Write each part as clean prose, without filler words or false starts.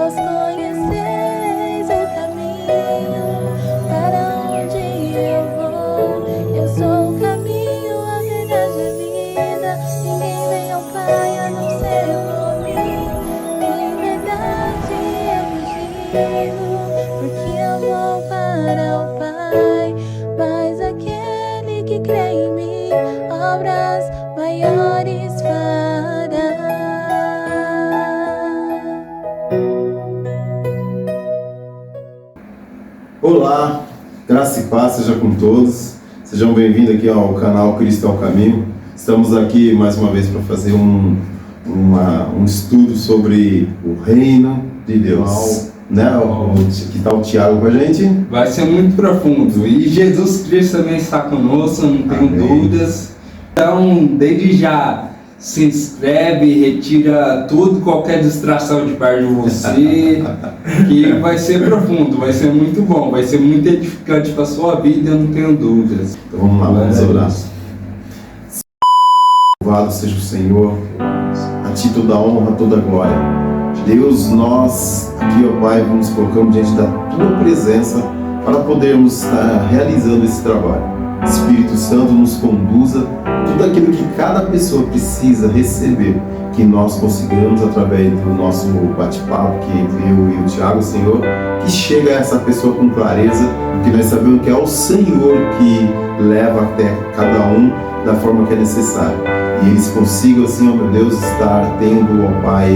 vós conheceis o caminho para onde eu vou. Eu sou o caminho, a verdade e a vida. Ninguém vem ao Pai a não ser por mim. Em verdade eu vos digo, porque eu vou para o Pai. Mas aquele que crê em mim, obras maiores fará. Olá, graça e paz seja com todos. Sejam bem-vindos aqui ao canal Cristo é o Caminho. Estamos aqui mais uma vez para fazer um estudo sobre o reino de Deus. Né? Que tal o Tiago com a gente? Vai ser muito profundo. E Jesus Cristo também está conosco, não tenho dúvidas. Então, desde já, se inscreve, retira tudo, qualquer distração de perto de você, que vai ser profundo, vai ser muito bom, vai ser muito edificante para a sua vida, eu não tenho dúvidas. Então vamos lá, vamos orar. Louvado seja o Senhor, a Ti toda a honra, toda a glória. Deus, nós aqui, ó Pai, nos colocamos diante da Tua presença para podermos estar realizando esse trabalho. Espírito Santo nos conduza tudo aquilo que cada pessoa precisa receber, que nós consigamos através do nosso bate-papo, que eu e o Tiago, Senhor, que chega a essa pessoa com clareza, porque nós sabemos que é o Senhor que leva até cada um da forma que é necessário. E eles consigam, assim, ó meu Deus, estar tendo, ó Pai,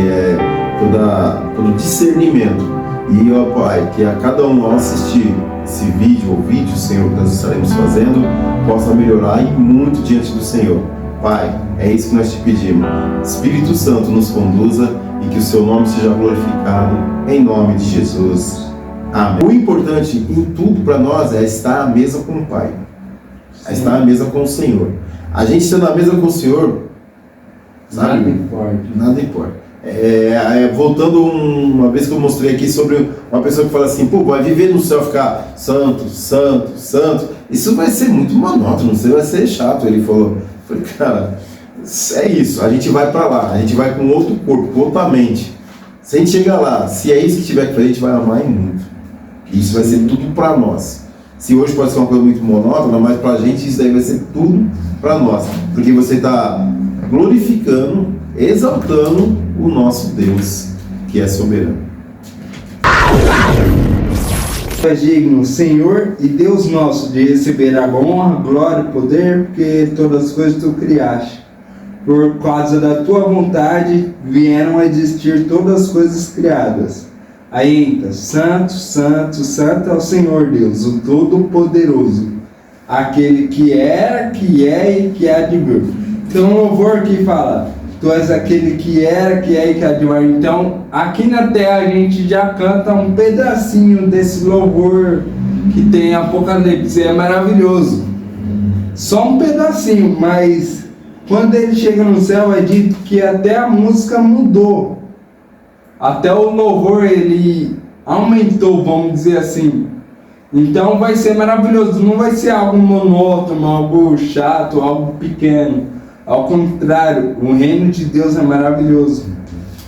todo discernimento. E, ó Pai, que a cada um ao assistir esse vídeo ou vídeos, Senhor, que nós estaremos fazendo, possa melhorar e muito diante do Senhor. Pai, é isso que nós te pedimos. Espírito Santo nos conduza e que o seu nome seja glorificado em nome de Jesus. Amém. O importante em tudo para nós é estar à mesa com o Pai. É estar à mesa com o Senhor. A gente estando à mesa com o Senhor, sabe? Nada importa. Nada importa. Voltando uma vez que eu mostrei aqui sobre uma pessoa que fala assim, pô, vai viver no céu, ficar santo, santo, santo, isso vai ser muito monótono, isso vai ser chato. Ele falou, falei, cara, é isso, a gente vai pra lá, a gente vai com outro corpo, com outra mente. Se a gente chegar lá, se é isso que tiver que fazer, a gente vai amar muito. Isso vai ser tudo pra nós. Se hoje pode ser uma coisa muito monótona, mas pra gente isso daí vai ser tudo pra nós, porque você está glorificando, exaltando o nosso Deus, que é soberano. É digno, Senhor e Deus nosso, de receber a honra, glória e poder, porque todas as coisas tu criaste. Por causa da tua vontade vieram a existir todas as coisas criadas. Ainda, santo, santo, santo é o Senhor Deus, o Todo-Poderoso, aquele que era, que é e que há de vir. Então o louvor aqui fala, tu és aquele que era, que é e que há de vir. Então, aqui na terra a gente já canta um pedacinho desse louvor que tem Apocalipse, é maravilhoso. Só um pedacinho, mas quando ele chega no céu é dito que até a música mudou. Até o louvor ele aumentou, vamos dizer assim. Então vai ser maravilhoso, não vai ser algo monótono, algo chato, algo pequeno. Ao contrário, o reino de Deus é maravilhoso.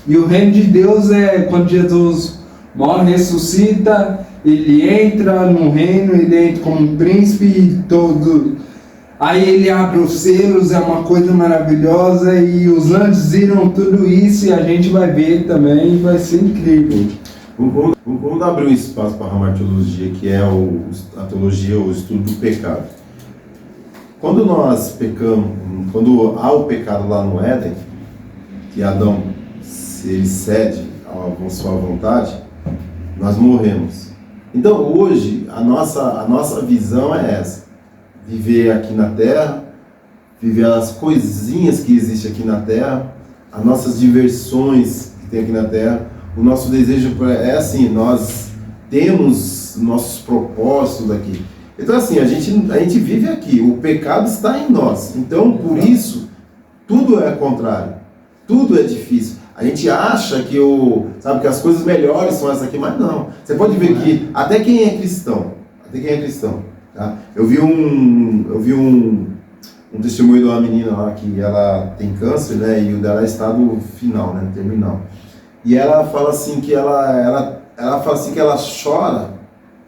E o reino de Deus é quando Jesus morre, ressuscita, ele entra no reino, ele entra como um príncipe e todo. Aí ele abre os selos, é uma coisa maravilhosa e os anjos viram tudo isso e a gente vai ver também e vai ser incrível. Vamos abrir um espaço para a Ramartiologia, que é a teologia, o estudo do pecado. Quando nós pecamos, quando há o pecado lá no Éden, que Adão ele cede à sua vontade, nós morremos. Então hoje a nossa visão é essa: viver aqui na Terra, viver as coisinhas que existem aqui na Terra, as nossas diversões que tem aqui na Terra. O nosso desejo é assim, nós temos nossos propósitos aqui. Então assim, a gente vive aqui, o pecado está em nós. Então por isso, tudo é contrário, tudo é difícil. A gente acha que que as coisas melhores são essas aqui, mas não. Você pode ver que até quem é cristão, tá? Eu vi um testemunho de uma menina lá que ela tem câncer, né? E o dela é estado final, né? Terminal. e ela fala assim que ela fala assim que ela chora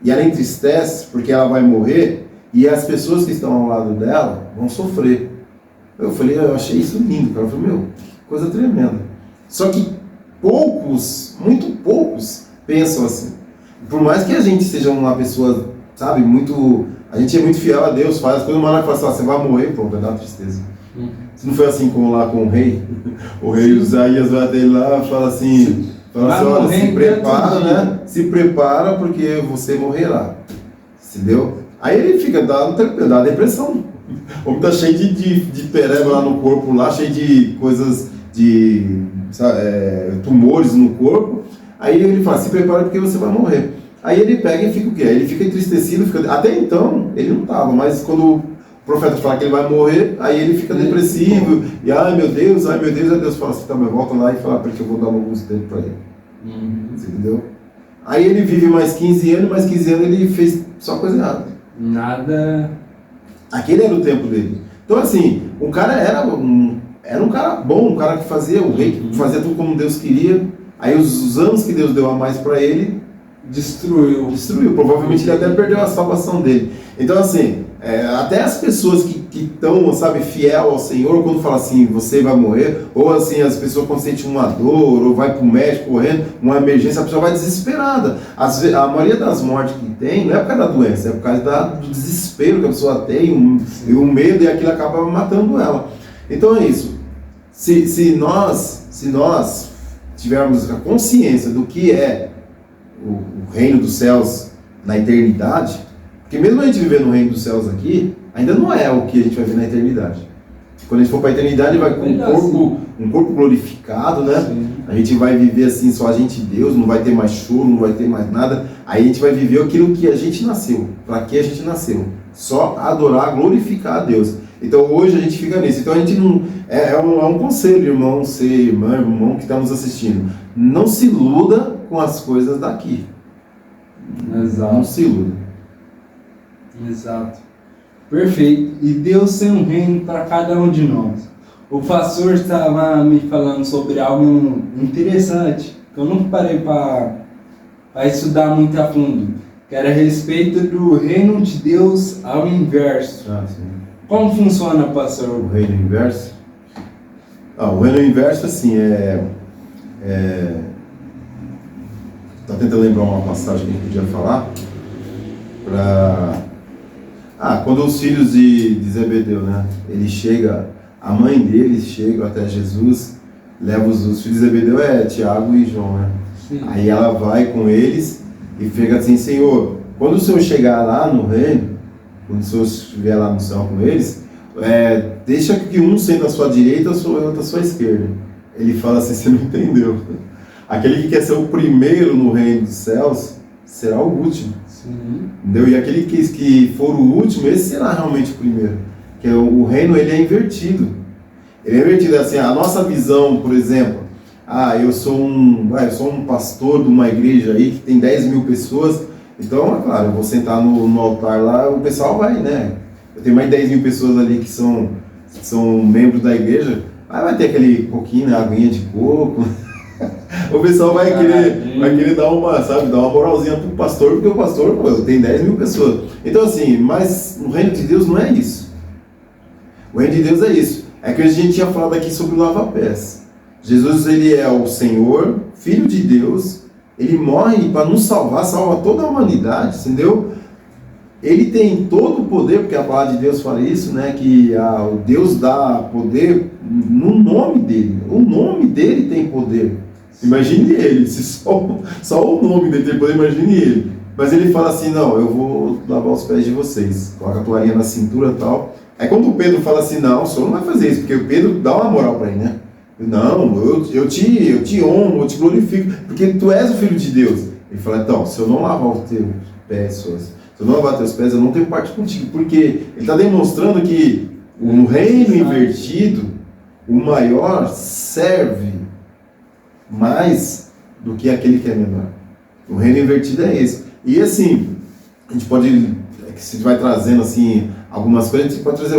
e ela entristece porque ela vai morrer e as pessoas que estão ao lado dela vão sofrer. Eu achei isso lindo, cara. Eu falei, meu, que coisa tremenda. Só que muito poucos pensam assim. Por mais que a gente seja uma pessoa, sabe, a gente é muito fiel a Deus, faz as coisas, mas ela fala assim, você vai morrer, pronto, vai dar uma tristeza. Se não foi assim como lá com o rei Usaías vai até lá e fala assim, olha, se prepara, né? Se prepara porque você morrerá. Entendeu? Aí ele fica, dá depressão. O homem tá cheio de pereba lá no corpo, lá, cheio de coisas, tumores no corpo. Aí ele fala, se prepara porque você vai morrer. Aí ele pega e fica o quê? Ele fica entristecido, até então ele não estava, mas quando o profeta fala que ele vai morrer, aí ele fica depressivo, e ai meu Deus, aí Deus fala assim, tá, mas volta lá e fala porque eu vou dar alguns tempos para ele. Você entendeu? Aí ele vive mais 15 anos ele fez só coisa errada. Nada. Aquele era o tempo dele. Então assim, o cara era um cara bom, um cara que fazia, o rei que fazia tudo como Deus queria. Aí os anos que Deus deu a mais para ele, destruiu. Provavelmente ele até perdeu a salvação dele. Então assim, até as pessoas que estão, sabe, fiel ao Senhor, quando fala assim, você vai morrer, ou assim, as pessoas quando sentem uma dor, ou vai para o médico correndo, uma emergência, a pessoa vai desesperada. A maioria das mortes que tem, não é por causa da doença, é por causa do desespero que a pessoa tem, e o medo, e aquilo acaba matando ela. Então é isso. Se nós tivermos a consciência do que é o reino dos céus na eternidade, porque mesmo a gente viver no reino dos céus aqui, ainda não é o que a gente vai ver na eternidade. Quando a gente for para a eternidade, vai com um corpo glorificado, né? Sim. A gente vai viver assim, só a gente e Deus, não vai ter mais choro, não vai ter mais nada. Aí a gente vai viver aquilo que a gente nasceu. Para que a gente nasceu? Só adorar, glorificar a Deus. Então hoje a gente fica nisso. Então a gente não. É um conselho, irmão que está nos assistindo. Não se iluda com as coisas daqui. Exato. Não se iluda. Exato. Perfeito. E Deus tem um reino para cada um de nós. O pastor estava me falando sobre algo interessante, que eu nunca parei para estudar muito a fundo, que era a respeito do reino de Deus ao inverso. Sim. Como funciona, pastor? O reino inverso? O reino inverso, assim, Estou tentando lembrar uma passagem que a gente podia falar. Quando os filhos de Zebedeu, né? A mãe deles chega até Jesus, leva os filhos de Zebedeu, Tiago e João, né? Sim. Aí ela vai com eles e fica assim, Senhor, quando o Senhor chegar lá no reino, quando o Senhor estiver lá no céu com eles, deixa que um senta à sua direita e outro à sua esquerda. Ele fala assim, você não entendeu. Aquele que quer ser o primeiro no reino dos céus, será o último. Sim. Entendeu? E aquele que for o último, esse será realmente o primeiro. Porque o reino, ele é invertido. Ele é invertido, assim, a nossa visão, por exemplo, eu sou um pastor de uma igreja aí que tem 10 mil pessoas, então, é claro, eu vou sentar no altar lá, o pessoal vai, né? Eu tenho mais de 10 mil pessoas ali que são membros da igreja, aí vai ter aquele coquinho, né, aguinha de coco. O pessoal vai querer dar uma moralzinha pro pastor, porque o pastor, tem 10 mil pessoas. Então assim, mas o reino de Deus não é isso. O reino de Deus é isso. É que a gente tinha falado aqui sobre o lava-pés. Jesus, ele é o Senhor, Filho de Deus, ele morre para nos salvar, salva toda a humanidade, entendeu? Ele tem todo o poder, porque a palavra de Deus fala isso, né? Que o Deus dá poder no nome dele. O nome dele tem poder. Imagine ele, se só o nome dele tem poder, imagine ele. Mas ele fala assim, não, eu vou lavar os pés de vocês. Coloca a toalhinha na cintura e tal. Aí quando o Pedro fala assim, não, o senhor não vai fazer isso, porque o Pedro dá uma moral para ele, né? Não, eu te honro, eu te glorifico, porque tu és o Filho de Deus. Ele fala, então, se eu não lavar os teus pés, se eu não lavar os teus pés, eu não tenho parte contigo. Porque ele está demonstrando que no reino invertido, o maior serve mais do que aquele que é menor. O reino invertido é esse. E assim, a gente pode, se vai trazendo assim algumas coisas, a gente pode trazer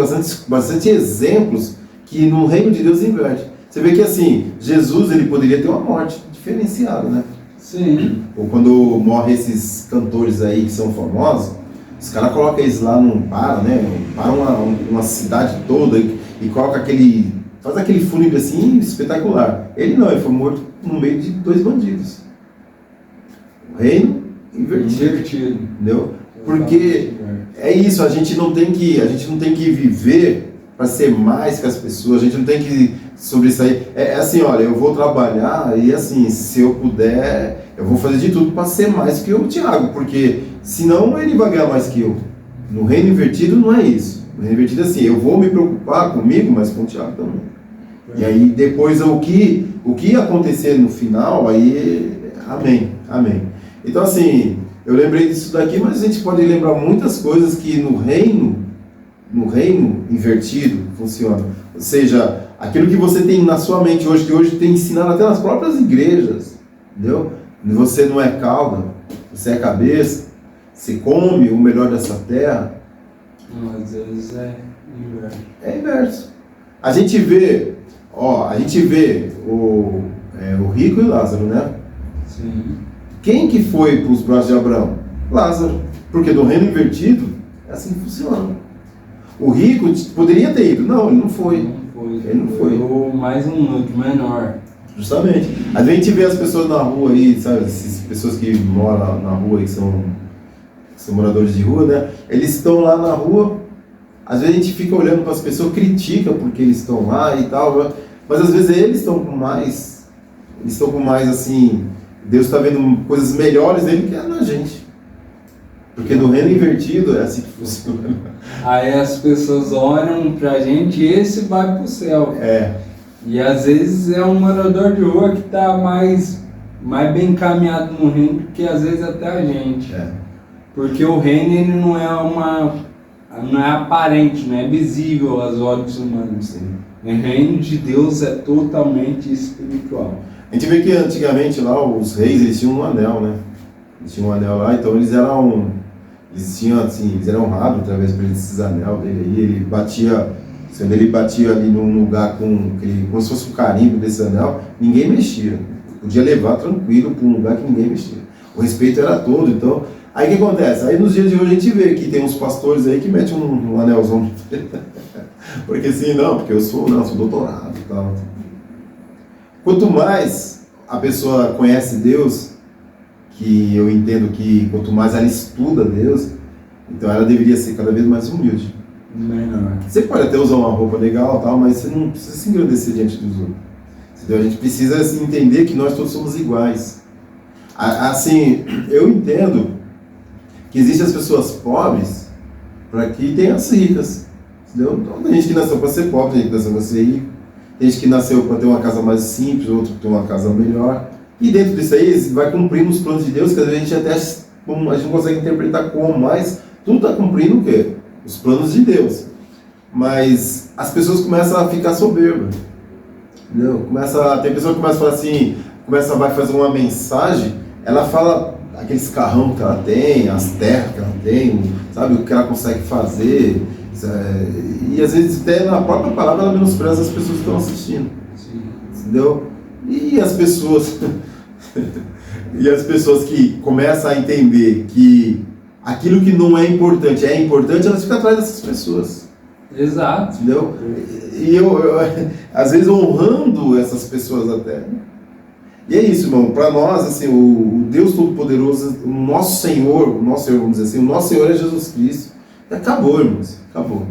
bastante exemplos que no reino de Deus inverte. Você vê que assim, Jesus, ele poderia ter uma morte diferenciado, né? Sim. Ou quando morrem esses cantores aí que são famosos, os caras colocam eles lá para uma cidade toda e coloca faz aquele fúnebre assim espetacular. Ele não, ele foi morto no meio de 2 bandidos. O reino invertido. Entendeu? Porque é isso, a gente não tem que viver para ser mais que as pessoas, a gente não tem que sobressair. É assim, olha, eu vou trabalhar e assim, se eu puder, eu vou fazer de tudo para ser mais que o Tiago, porque senão ele vai ganhar mais que eu. No reino invertido não é isso. No reino invertido é assim, eu vou me preocupar comigo, mas com o Tiago também. E aí depois o que acontecer no final, aí amém, amém. Então assim, eu lembrei disso daqui, mas a gente pode lembrar muitas coisas que no reino invertido funciona. Ou seja, aquilo que você tem na sua mente hoje, que hoje tem ensinado até nas próprias igrejas, entendeu? Você não é cauda, você é cabeça, você come o melhor dessa terra. Não, às vezes é inverso. É inverso. A gente vê o rico e Lázaro, né? Sim. Quem que foi para os braços de Abraão? Lázaro. Porque no reino invertido, é assim que funciona. O rico poderia ter ido. Não, ele não foi. Ele não foi. Ou mais um menor. Justamente. A gente vê as pessoas na rua aí, sabe? Essas pessoas que moram na rua e que são moradores de rua, né? Eles estão lá na rua. Às vezes a gente fica olhando para as pessoas, critica porque eles estão lá e tal. Mas às vezes eles estão com mais assim... Deus está vendo coisas melhores dele que na gente. Porque no reino invertido é assim que funciona. Aí as pessoas olham pra gente e esse vai pro céu. É. E às vezes é um morador de rua que tá mais bem encaminhado no reino do que às vezes até a gente. É. Porque o reino ele não é aparente, não é visível aos olhos humanos. Sim. O reino de Deus é totalmente espiritual. A gente vê que antigamente lá os reis eles tinham um anel, né? Eles tinham um anel lá, então eles eram honrados através desses anel dele aí. Ele batia ali num lugar como se fosse um carimbo desse anel, ninguém mexia. Podia levar tranquilo para um lugar que ninguém mexia. O respeito era todo, então. Aí o que acontece? Aí nos dias de hoje a gente vê que tem uns pastores aí que metem um anelzão. Porque assim, porque eu sou doutorado e tal. Quanto mais a pessoa conhece Deus, que eu entendo que quanto mais ela estuda Deus, então ela deveria ser cada vez mais humilde. Menor. Você pode até usar uma roupa legal, tal, mas você não precisa se engrandecer diante dos outros. Entendeu? A gente precisa assim, entender que nós todos somos iguais. Assim, eu entendo que existem as pessoas pobres para que tem as ricas. Entendeu? Então, tem gente que nasceu para ser pobre, tem gente que nasceu para ser rico, tem gente que nasceu para ter uma casa mais simples, outro para ter uma casa melhor. E dentro disso aí, vai cumprindo os planos de Deus, que às vezes a gente não consegue interpretar como, mas tudo está cumprindo o quê? Os planos de Deus. Mas as pessoas começam a ficar soberbas. Entendeu? Tem pessoa que começa a falar assim, vai fazer uma mensagem, ela fala aqueles carrão que ela tem, as terras que ela tem, sabe, o que ela consegue fazer. E às vezes até na própria palavra ela menospreza as pessoas que estão assistindo. Sim. Entendeu? E as pessoas que começam a entender que aquilo que não é importante, elas ficam atrás dessas pessoas. Exato. Entendeu? E eu às vezes honrando essas pessoas até. E é isso, irmão. Para nós, assim, o Deus Todo-Poderoso, o nosso Senhor, vamos dizer assim, o nosso Senhor é Jesus Cristo. E acabou, irmãos. Acabou.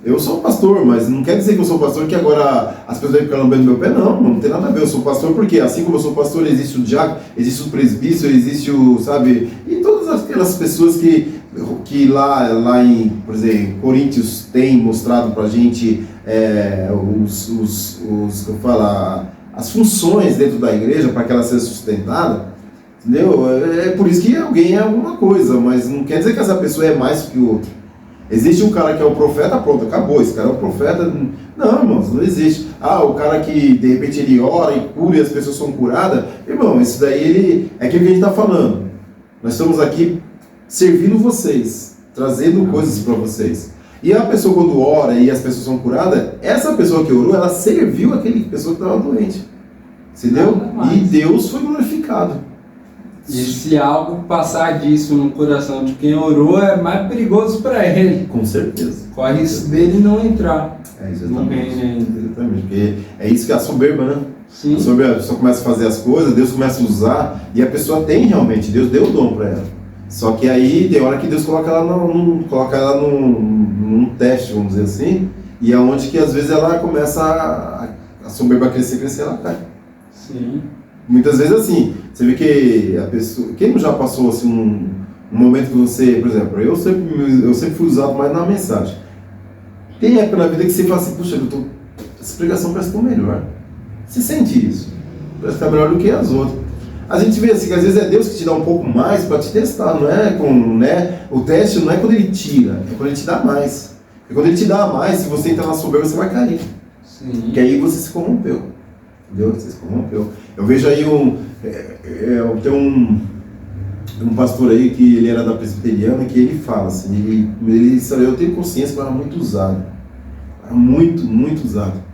Eu sou pastor, mas não quer dizer que eu sou pastor que agora as pessoas ficam lambendo meu pé. Não tem nada a ver. Eu sou pastor porque, assim como eu sou pastor, existe o diácono, existe o presbítero, existe e todas aquelas pessoas que lá em, por exemplo, Coríntios tem mostrado pra gente as funções dentro da igreja para que ela seja sustentada. Entendeu? É por isso que alguém é alguma coisa, mas não quer dizer que essa pessoa é mais que o outro. Existe um cara que é o profeta, pronto, acabou, esse cara é o profeta. Não, irmãos, não existe. O cara que de repente ele ora e cura e as pessoas são curadas. Irmão, isso daí é aquilo que a gente está falando. Nós estamos aqui servindo vocês, trazendo coisas para vocês. E a pessoa quando ora e as pessoas são curadas, essa pessoa que orou, ela serviu aquele pessoa que estava doente. Entendeu? Nada mais. E Deus foi glorificado. E se algo passar disso no coração de quem orou, é mais perigoso para ele. Com certeza. Corre isso dele não entrar É, no reino ainda. exatamente. Porque é isso que é a soberba, né? Sim. A soberba, a pessoa começa a fazer as coisas, Deus começa a usar, e a pessoa tem realmente, Deus deu o dom para ela. Só que aí tem hora que Deus coloca ela num teste, vamos dizer assim, e é onde que às vezes ela começa a soberba crescer, ela cai. Sim. Muitas vezes assim, você vê que a pessoa, quem não já passou assim um momento que você, por exemplo, eu sempre fui usado mais na mensagem. Tem época na vida que você fala assim, puxa, essa pregação parece que é melhor. Você sente isso? Parece que é melhor do que as outras. A gente vê assim, que às vezes é Deus que te dá um pouco mais para te testar, não é? O teste não é quando Ele tira, é quando Ele te dá mais. E quando Ele te dá mais, se você entrar na soberba, você vai cair. Sim. Porque aí você se corrompeu. Entendeu? Você se corrompeu. Eu vejo aí tem um pastor aí que ele era da presbiteriana, que ele fala assim, ele eu tenho consciência que eu era muito usado. Era muito, muito usado.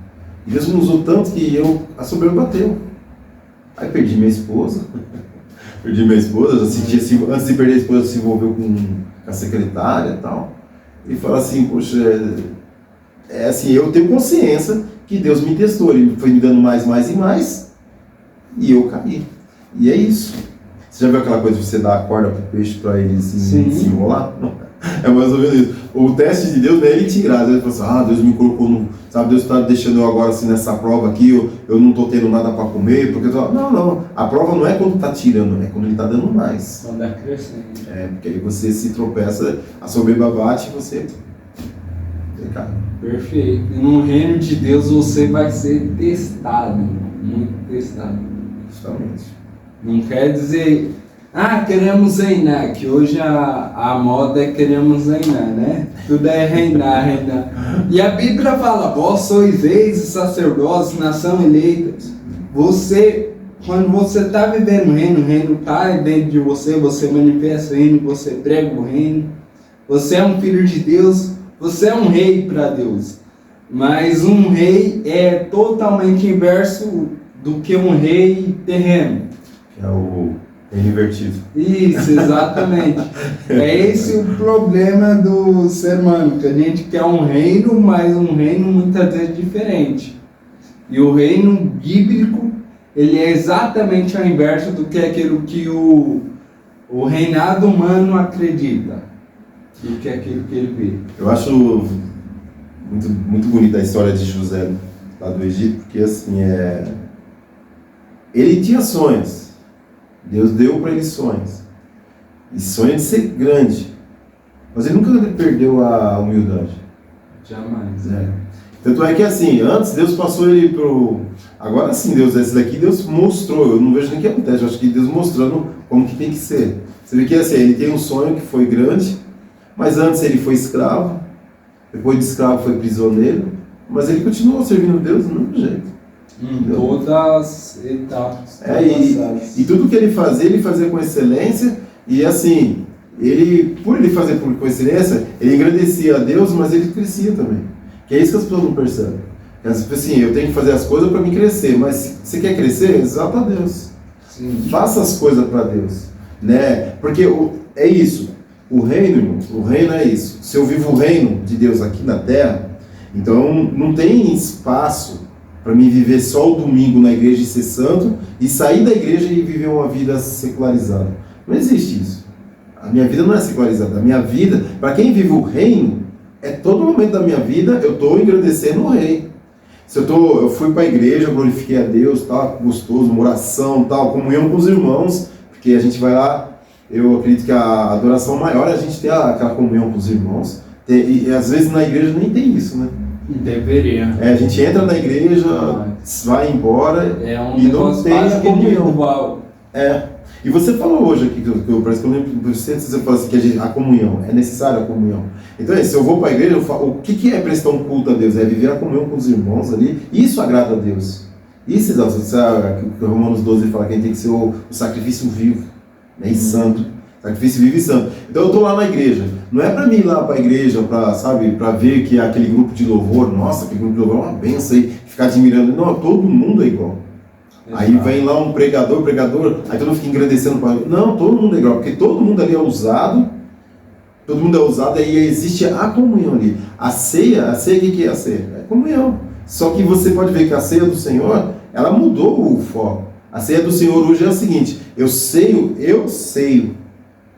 E Deus me usou tanto que a soberba bateu. Aí perdi minha esposa. Já senti assim, antes de perder a esposa, se envolveu com a secretária e tal. E fala assim, poxa, assim, eu tenho consciência que Deus me testou, Ele foi me dando mais e mais, e eu caí. E é isso. Você já viu aquela coisa de você dar a corda pro peixe para ele se enrolar? É mais ou menos isso. O teste de Deus não é Ele tirar. Às vezes você fala assim, Deus me colocou no... Sabe, Deus está deixando eu agora assim nessa prova aqui, eu não estou tendo nada para comer, porque não. A prova não é quando está tirando, é quando Ele está dando mais. Quando é crescendo. É, porque aí você se tropeça, a soberba bate e você cai. Perfeito. E no reino de Deus você vai ser testado, muito testado. Justamente. Não quer dizer, queremos reinar, que hoje a moda é queremos reinar, né? Tudo é reinar. E a Bíblia fala, vós sois reis e sacerdócios, nação eleita. Quando você está vivendo o reino está dentro de você, você manifesta o reino, você prega o reino. Você é um filho de Deus, você é um rei para Deus. Mas um rei é totalmente inverso do que um rei terreno. É o reino invertido. Isso, exatamente. É esse o problema do ser humano, que a gente quer um reino, mas um reino muitas vezes diferente. E o reino bíblico, ele é exatamente ao inverso do que aquilo que o reinado humano acredita, do que aquilo que ele vê. Eu acho muito, muito bonita a história de José lá do Egito, porque assim, ele tinha sonhos. Deus deu para ele sonhos. E sonho de ser grande. Mas ele nunca perdeu a humildade. Jamais. Tanto é que assim, antes Deus passou ele pro... Agora sim, esse daqui Deus mostrou. Eu não vejo nem o que acontece. Eu acho que Deus mostrando como que tem que ser. Você vê que assim, ele tem um sonho que foi grande, mas antes ele foi escravo. Depois de escravo foi prisioneiro. Mas ele continuou servindo Deus do mesmo jeito. Em todas as etapas. E tudo que ele fazia com excelência. E assim, por ele fazer com excelência, ele engrandecia a Deus, mas ele crescia também. Que é isso que as pessoas não percebem. Assim, eu tenho que fazer as coisas para me crescer, mas você quer crescer? Exalta a Deus. Sim. Faça as coisas para Deus, né? Porque é isso. O reino é isso. Se eu vivo o reino de Deus aqui na terra, então não tem espaço para mim viver só o domingo na igreja e ser santo e sair da igreja e viver uma vida secularizada. Não existe isso. A minha vida não é secularizada. A minha vida, para quem vive o reino, todo momento da minha vida eu estou engrandecendo o rei. Se eu fui para a igreja, glorifiquei a Deus, tal, gostoso, uma oração, tal, comunhão com os irmãos, porque a gente vai lá, eu acredito que a adoração maior é a gente ter aquela comunhão com os irmãos. E às vezes na igreja nem tem isso, né? Deveria. A gente entra na igreja, vai embora e não tem a comunhão. E você falou hoje aqui, parece que eu lembro, você falou assim, que a comunhão, é necessária a comunhão. Então se eu vou para a igreja, o que é prestar um culto a Deus? É viver a comunhão com os irmãos ali, isso agrada a Deus. Isso, que Romanos 12 fala que a gente tem que ser o sacrifício vivo, né, e santo. Sacrifício vivo e santo. Então eu estou lá na igreja. Não é para mim ir lá para a igreja, para ver que aquele grupo de louvor, nossa, aquele grupo de louvor é uma benção aí, ficar admirando. Não, todo mundo é igual. Aí vem lá um pregador, aí todo mundo fica engrandecendo para ele. Não, todo mundo é igual, porque todo mundo ali é usado, aí existe a comunhão ali. A ceia, o que é a ceia? É comunhão. Só que você pode ver que a ceia do Senhor, ela mudou o foco. A ceia do Senhor hoje é o seguinte: eu ceio,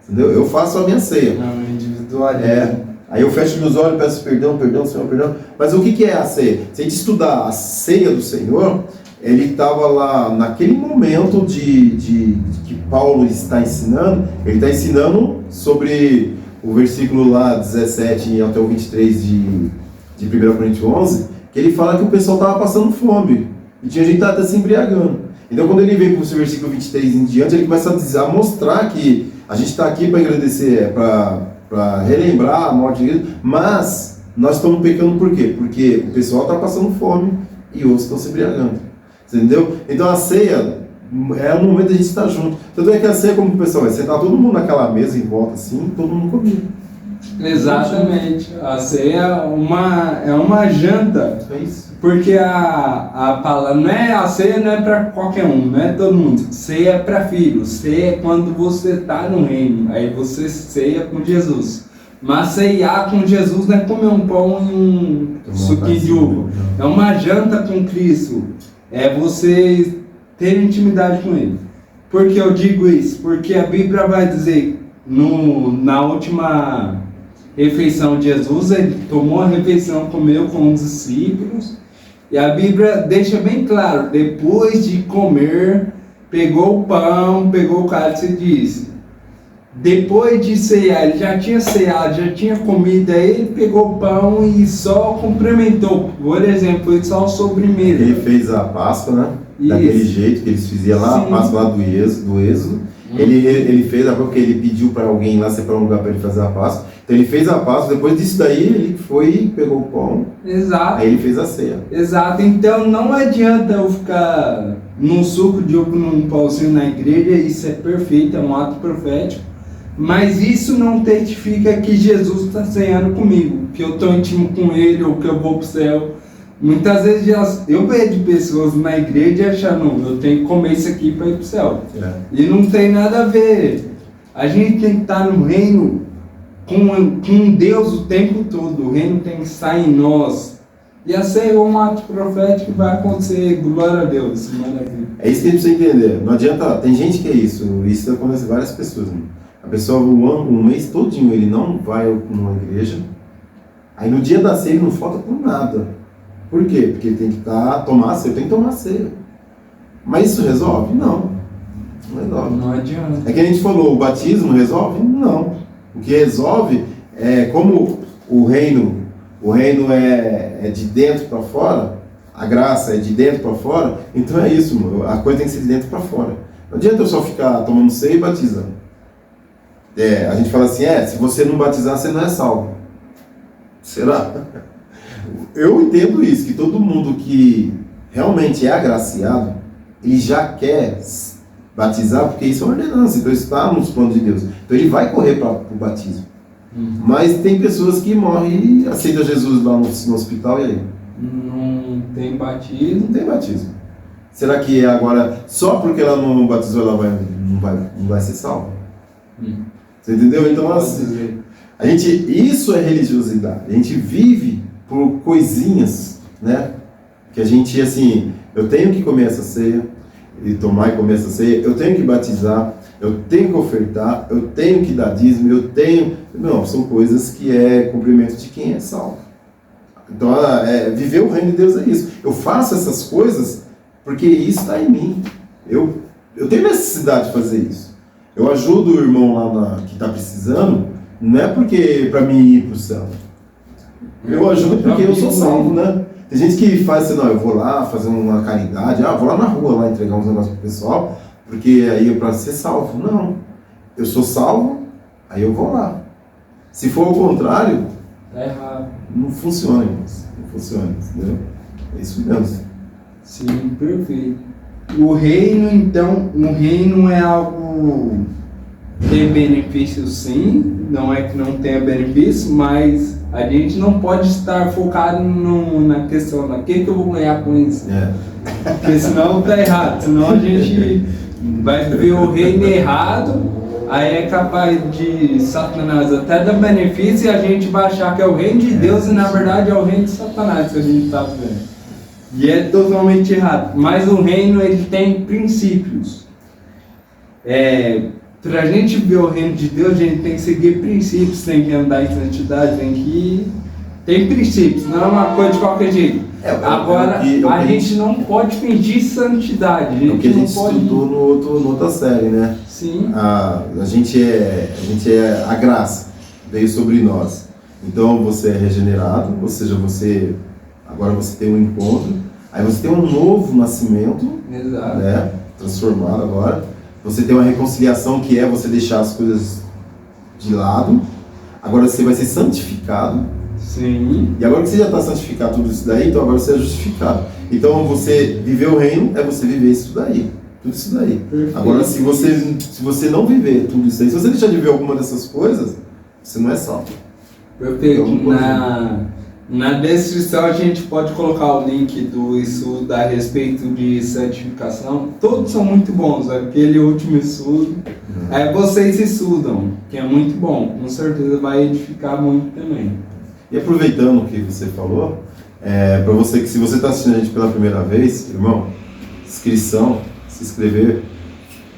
entendeu? Eu faço a minha ceia. Não, individualismo. Aí eu fecho meus olhos, peço perdão, Senhor, perdão. Mas o que é a ceia? Se a gente estudar a ceia do Senhor, ele estava lá naquele momento de que Paulo está ensinando. Ele está ensinando sobre o versículo lá 17 até o 23 de 1 Coríntios 11, que ele fala que o pessoal estava passando fome e tinha gente que estava até se embriagando. Então quando ele vem para o versículo 23 em diante, ele começa a mostrar que a gente está aqui para agradecer, para relembrar a morte de Cristo, mas nós estamos pecando por quê? Porque o pessoal está passando fome e outros estão se embriagando. Entendeu? Então a ceia é o momento de a gente estar junto. Tanto é que a ceia, como o pessoal vai sentar todo mundo naquela mesa em volta assim, todo mundo comendo. Exatamente. A ceia é uma janta. É isso. Porque a palavra a ceia não é para qualquer um, não é todo mundo. Ceia é para filhos. Ceia é quando você está no reino. Aí você ceia com Jesus. Mas ceiar com Jesus não é comer um pão e um suquinho de uva. É uma janta com Cristo. É você ter intimidade com Ele. Por que eu digo isso? Porque a Bíblia vai dizer, na última refeição de Jesus, ele tomou a refeição, comeu com os discípulos, e a Bíblia deixa bem claro, depois de comer, pegou o pão, pegou o cálice e disse, depois de cear, ele já tinha ceado, já tinha comido, aí ele pegou o pão e só cumprimentou. Por exemplo, foi só sobremesa. Ele fez a Páscoa, né? Isso. Daquele jeito que eles fiziam lá, Sim. a Páscoa lá do Êxodo. Ele fez porque ele pediu para alguém lá separar um lugar para ele fazer a Páscoa. Então ele fez a Páscoa, depois disso daí ele foi, pegou o pão. Exato. Aí ele fez a ceia. Exato, então não adianta eu ficar num suco de uva, num pauzinho na igreja, isso é perfeito, é um ato profético, mas isso não testifica que Jesus está ceando comigo, que eu estou íntimo com Ele ou que eu vou para o céu. Muitas vezes eu vejo pessoas na igreja achando, eu tenho que comer isso aqui para ir para o céu. E não tem nada a ver. A gente tem que estar no reino com Deus o tempo todo. O reino tem que estar em nós. E a ceia é um ato profético que vai acontecer. Glória a Deus. Maravilha. É isso que a gente precisa entender. Não adianta, tem gente que é isso acontece com várias pessoas. Né? A pessoa, um mês todinho, ele não vai numa igreja, aí no dia da ceia ele não falta por nada. Por quê? Porque ele tem que tomar a ceia, tem que tomar a ceia. Mas isso resolve? Não. Não resolve. Não adianta. É que a gente falou, o batismo resolve? Não. O que resolve é como o reino é de dentro para fora, a graça é de dentro para fora, então é isso, a coisa tem que ser de dentro para fora. Não adianta eu só ficar tomando ceia e batizando. A gente fala assim, se você não batizar, você não é salvo. Será? Eu entendo isso, que todo mundo que realmente é agraciado, ele já quer batizar, porque isso é uma ordenança, então está nos planos de Deus. Então ele vai correr para o batismo. Mas tem pessoas que morrem e aceitam Jesus lá no hospital, e aí? Não tem batismo. Não tem batismo. Será que agora, só porque ela não batizou, ela não vai ser salva? Você entendeu? Então, assim, isso é religiosidade. A gente vive por coisinhas, né? Que a gente, assim, eu tenho que comer essa ceia, e tomar e comer essa ceia, eu tenho que batizar, eu tenho que ofertar, eu tenho que dar dízimo, eu tenho... Não, são coisas que é cumprimento de quem é salvo. Então, viver o reino de Deus é isso. Eu faço essas coisas porque isso está em mim. Eu tenho necessidade de fazer isso. Eu ajudo o irmão lá que está precisando, não é porque para mim ir para o céu. Eu ajudo porque eu sou salvo, né? Tem gente que faz assim, não, eu vou lá fazer uma caridade, vou lá na rua lá entregar uns negócios pro pessoal, porque aí eu para ser salvo. Não. Eu sou salvo, aí eu vou lá. Se for o contrário, tá errado. Não funciona, irmãos. Não funciona, entendeu? É isso mesmo. Sim, perfeito. O reino, então, é algo que tem benefício, sim. Não é que não tenha benefício, mas a gente não pode estar focado na questão, que eu vou ganhar com isso? Porque senão tá errado, senão a gente vai ver o reino errado, aí é capaz de Satanás até dar benefício e a gente vai achar que é o reino de Deus e na verdade é o reino de Satanás que a gente está vendo. E é totalmente errado. Mas o reino ele tem princípios. Para a gente ver o reino de Deus, a gente tem que seguir princípios, tem que andar em santidade, tem princípios, não é uma coisa de qualquer jeito. Agora, a gente não pode fingir santidade. É o que a gente estudou no outra série, né? Sim. A gente é a graça, veio sobre nós. Então você é regenerado, ou seja, agora você tem um encontro, aí você tem um novo nascimento, exato, né? Transformado agora. Você tem uma reconciliação que é você deixar as coisas de lado. Agora você vai ser santificado. Sim. E agora que você já está santificado tudo isso daí, então agora você é justificado. Então você viver o reino é você viver isso daí. Tudo isso daí. Perfeito. Agora se você não viver tudo isso daí, se você deixar de viver alguma dessas coisas, você não é salvo. Perfeito. Então, Na descrição a gente pode colocar o link do estudo a respeito de santificação. Todos são muito bons, aquele último estudo. Aí vocês estudam, que é muito bom. Com certeza vai edificar muito também. E aproveitando o que você falou, para você que se você está assistindo a gente pela primeira vez, irmão, inscrição, se inscrever,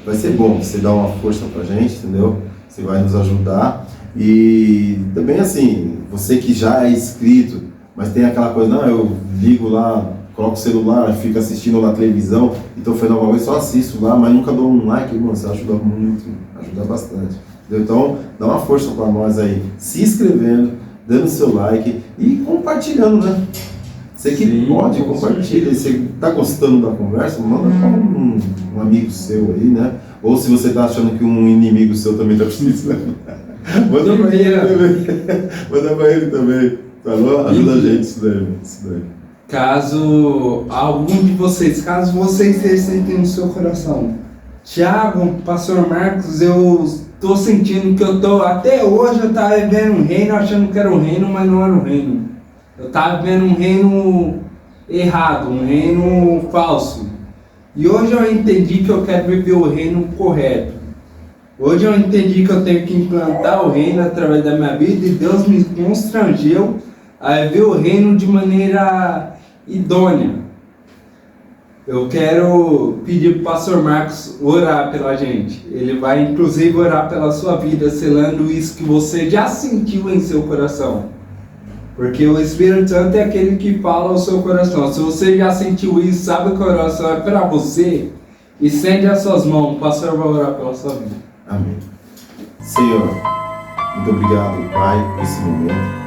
vai ser bom. Você dá uma força pra gente, entendeu? Você vai nos ajudar. E também assim, você que já é inscrito, mas tem aquela coisa, não, eu ligo lá, coloco o celular, fico assistindo na televisão, então foi nova vez, só assisto lá, mas nunca dou um like, irmão, você ajuda muito, ajuda bastante. Entendeu? Então, dá uma força para nós aí, se inscrevendo, dando seu like e compartilhando, né? Você que Sim, pode, compartilha. Você tá gostando da conversa, manda para um amigo seu aí, né? Ou se você tá achando que um inimigo seu também tá precisando, manda para ele também. Manda para ele também. Falou? Ajuda a gente isso daí. Caso vocês sentem no seu coração, Tiago, Pastor Marcos, eu tô sentindo que até hoje eu tava vivendo um reino, achando que era um reino, mas não era um reino. Eu tava vivendo um reino errado, um reino falso. E hoje eu entendi que eu quero viver o reino correto. Hoje eu entendi que eu tenho que implantar o reino através da minha vida e Deus me constrangeu a viver o reino de maneira idônea. Eu quero pedir para o Pastor Marcos orar pela gente. Ele vai inclusive orar pela sua vida, selando isso que você já sentiu em seu coração. Porque o Espírito Santo é aquele que fala ao seu coração. Se você já sentiu isso, sabe que a oração é para você, estende as suas mãos, o pastor vai orar pela sua vida. Amém. Senhor, muito obrigado, Pai, por esse momento.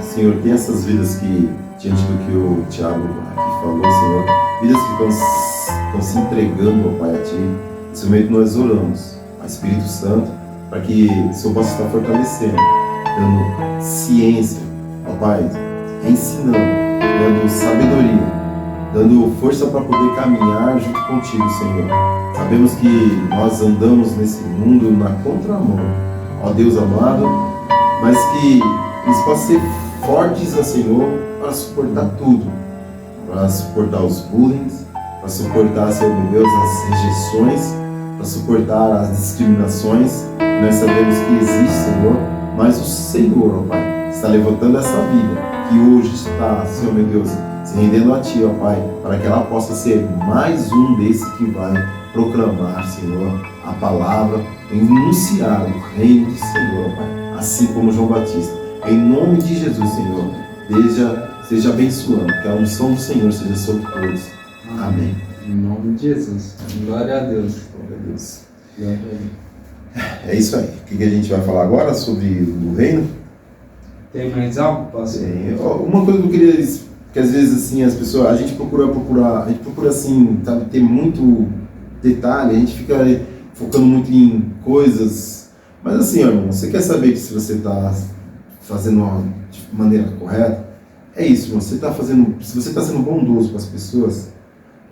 Senhor, tem essas vidas que, diante do que o Tiago aqui falou, Senhor, vidas que estão se entregando, ó Pai, a Ti. Nesse momento nós oramos ao Espírito Santo para que o Senhor possa estar fortalecendo, dando ciência, ó Pai, ensinando, dando sabedoria, dando força para poder caminhar junto contigo, Senhor. Sabemos que nós andamos nesse mundo na contramão, ó Deus amado, mas que eles possam ser fortes, ó Senhor, para suportar tudo, para suportar os bullying, para suportar, Senhor meu Deus, as rejeições, para suportar as discriminações. Nós sabemos que existe, Senhor, mas o Senhor, ó Pai, está levantando essa vida que hoje está, Senhor meu Deus, se rendendo a Ti, ó Pai, para que ela possa ser mais um desse que vai proclamar, Senhor, a palavra, enunciar o reino do Senhor, ó Pai, assim como João Batista. Em nome de Jesus, Senhor, seja abençoando, que a unção do Senhor seja sobre todos. Amém. Em nome de Jesus. Glória a Deus. Glória a Deus. Glória a Deus. É isso aí. O que a gente vai falar agora sobre o reino? Tem mais algo, pastor? Uma coisa que eu queria, que às vezes assim, as pessoas, a gente procura assim, sabe, ter muito detalhe, a gente fica focando muito em coisas, mas assim, irmão, você quer saber que se você está fazendo de maneira correta, é isso, irmão, se você está sendo bondoso com as pessoas,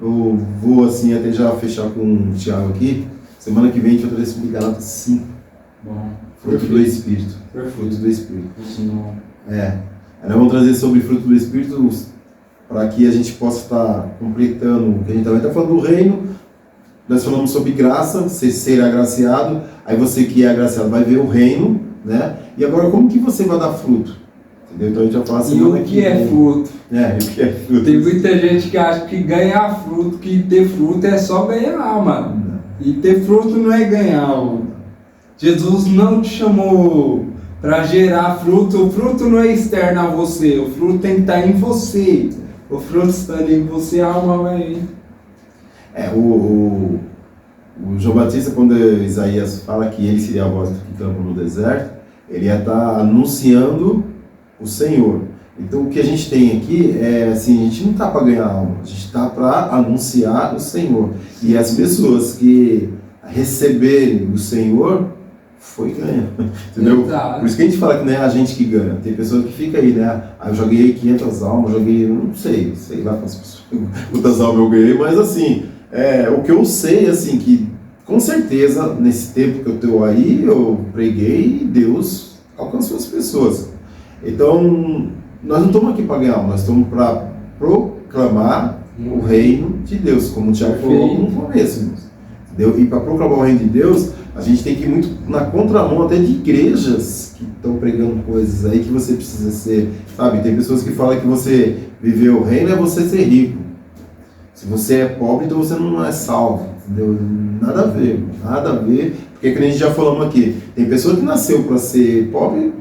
eu vou assim até já fechar com o Tiago aqui, semana que vem a gente vai trazer sobre Gálatas 5. Bom. Fruto do Espírito. Perfeito. Fruto do Espírito. Não. Aí nós vamos trazer sobre fruto do Espírito para que a gente possa estar completando, que a gente também está falando do reino, nós falamos sobre graça, você ser agraciado, aí você que é agraciado vai ver o reino, né? E agora como que você vai dar fruto? Entendeu? Então a gente vai falar assim... E o que é fruto? É, o que é fruto? Tem muita gente que acha que ganhar fruto, que ter fruto é só ganhar alma. E ter fruto não é ganhar alma. Jesus não te chamou para gerar fruto. O fruto não é externo a você, o fruto tem que estar em você. O fruto estando em você, a alma vai vir. O João Batista, quando Isaías fala que ele seria a voz que clama no deserto, ele ia estar anunciando o Senhor. Então o que a gente tem aqui é assim, a gente não está para ganhar alma, a gente está para anunciar o Senhor. E as pessoas que receberem o Senhor foi ganha, entendeu? Exato. Por isso que a gente fala que não é a gente que ganha. Tem pessoas que ficam aí, né? Eu joguei 500 almas, não sei lá quantas almas eu ganhei, mas assim, o que eu sei, assim, que com certeza, nesse tempo que eu estou aí, eu preguei e Deus alcançou as pessoas. Então, nós não estamos aqui para ganhar, nós estamos para proclamar o reino de Deus, como o Tiago falou no começo. Entendeu? E para proclamar o reino de Deus, a gente tem que ir muito na contramão até de igrejas que estão pregando coisas aí que você precisa ser, sabe? Tem pessoas que falam que você viver o reino é você ser rico. Se você é pobre, então você não é salvo, entendeu? Nada a ver, porque que a gente já falamos aqui, tem pessoa que nasceu para ser pobre,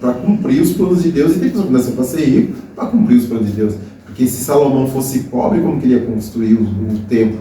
para cumprir os planos de Deus, e tem pessoa que nasceu para ser rico, para cumprir os planos de Deus. Porque se Salomão fosse pobre, como que ele ia construir o templo?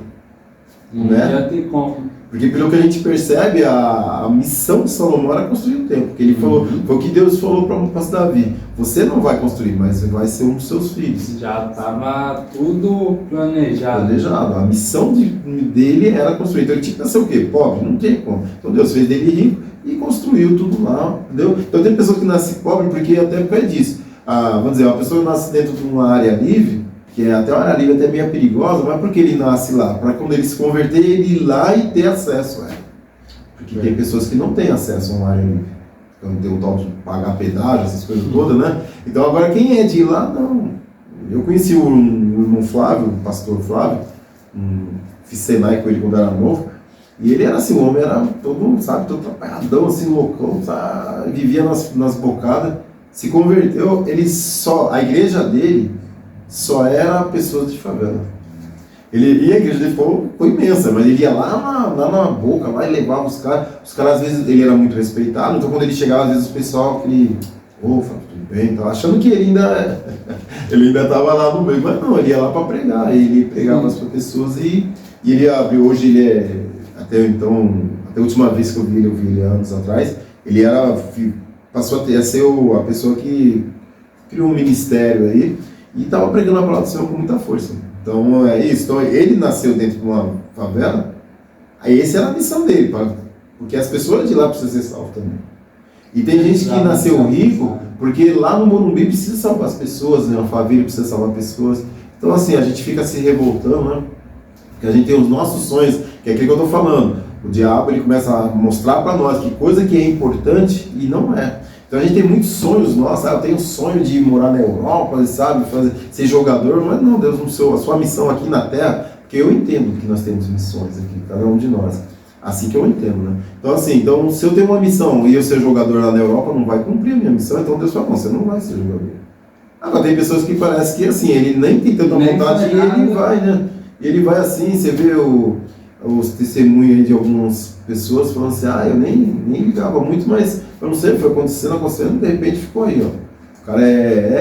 Né? Já tem como. Porque pelo que a gente percebe, a missão de Salomão era construir o templo. Porque ele falou, foi o que Deus falou para Davi: você não vai construir, mas vai ser um dos seus filhos. Já estava tudo planejado. A missão dele era construir. Então ele tinha que nascer o quê? Pobre? Não tem como. Então Deus fez dele rico e construiu tudo lá, entendeu? Então tem pessoa que nasce pobre porque até por causa disso. Vamos dizer, uma pessoa que nasce dentro de uma área livre, que é até uma área livre até meio perigosa, mas por que ele nasce lá? Para quando ele se converter, ele ir lá e ter acesso a ela. Porque tem pessoas que não têm acesso a uma área livre. Então tem o tal de pagar pedágio, essas coisas todas, né? Então agora quem é de ir lá, não. Eu conheci o irmão Flávio, o pastor Flávio, fiz Senai com ele quando era novo, e ele era assim, o homem era todo, sabe, todo atrapalhadão, assim, loucão, sabe? Vivia nas bocadas, se converteu, a igreja dele só era pessoas de favela. E a igreja dele foi imensa, mas ele ia lá na boca, lá e levava os caras às vezes, ele era muito respeitado, então quando ele chegava, às vezes o pessoal, tudo bem, tá achando que ele ainda estava lá no meio, mas não, ele ia lá para pregar, ele pregava as pessoas e ele abriu, hoje ele até a última vez que eu vi ele anos atrás, ele passou a ser a pessoa que criou um ministério aí, e estava pregando a palavra do Senhor com muita força. Então é isso. Então ele nasceu dentro de uma favela, aí essa era a missão dele, porque as pessoas de lá precisam ser salvas também. E tem gente que nasceu rico, porque lá no Morumbi precisa salvar as pessoas, né? A favela precisa salvar pessoas. Então assim, a gente fica se revoltando, né? Porque a gente tem os nossos sonhos, que é aquilo que eu estou falando. O diabo, ele começa a mostrar para nós que coisa que é importante e não é. Então a gente tem muitos sonhos nossos, eu tenho um sonho de morar na Europa, sabe, ser jogador, mas não, Deus, a sua missão aqui na Terra, porque eu entendo que nós temos missões aqui, cada um de nós, assim que eu entendo, né? Então assim, se eu tenho uma missão e eu ser jogador lá na Europa, não vai cumprir a minha missão, então Deus fala, não, você não vai ser jogador. Agora tem pessoas que parece que assim, ele nem tem tanta vontade e ele vai, né? E ele vai assim, você vê os testemunhos aí de algumas pessoas falando assim, eu nem ligava muito, mas eu não sei, foi acontecendo, de repente ficou aí, ó. O cara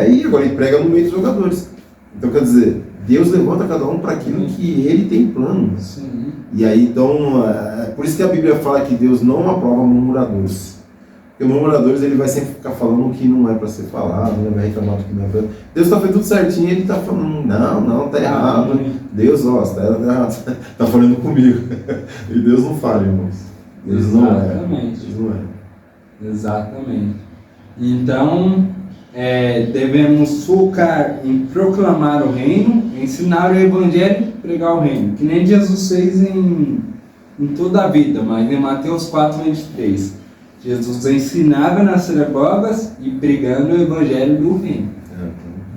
e agora ele prega no meio dos jogadores. Então quer dizer, Deus levanta cada um para aquilo que ele tem plano. Sim. E aí então, por isso que a Bíblia fala que Deus não aprova murmuradores. Porque murmuradores ele vai sempre ficar falando o que não é para ser falado, né? Vai reclamar do que não é para... Deus está fazendo tudo certinho e ele está falando, não, tá errado. Deus, está errado, está falando comigo. E Deus não falha, irmãos. Deus não é. Deus não é. Exatamente. Então, devemos focar em proclamar o reino, ensinar o evangelho e pregar o reino. Que nem Jesus fez em toda a vida, mas em Mateus 4:23. Jesus ensinava nas sinagogas e pregando o evangelho do reino.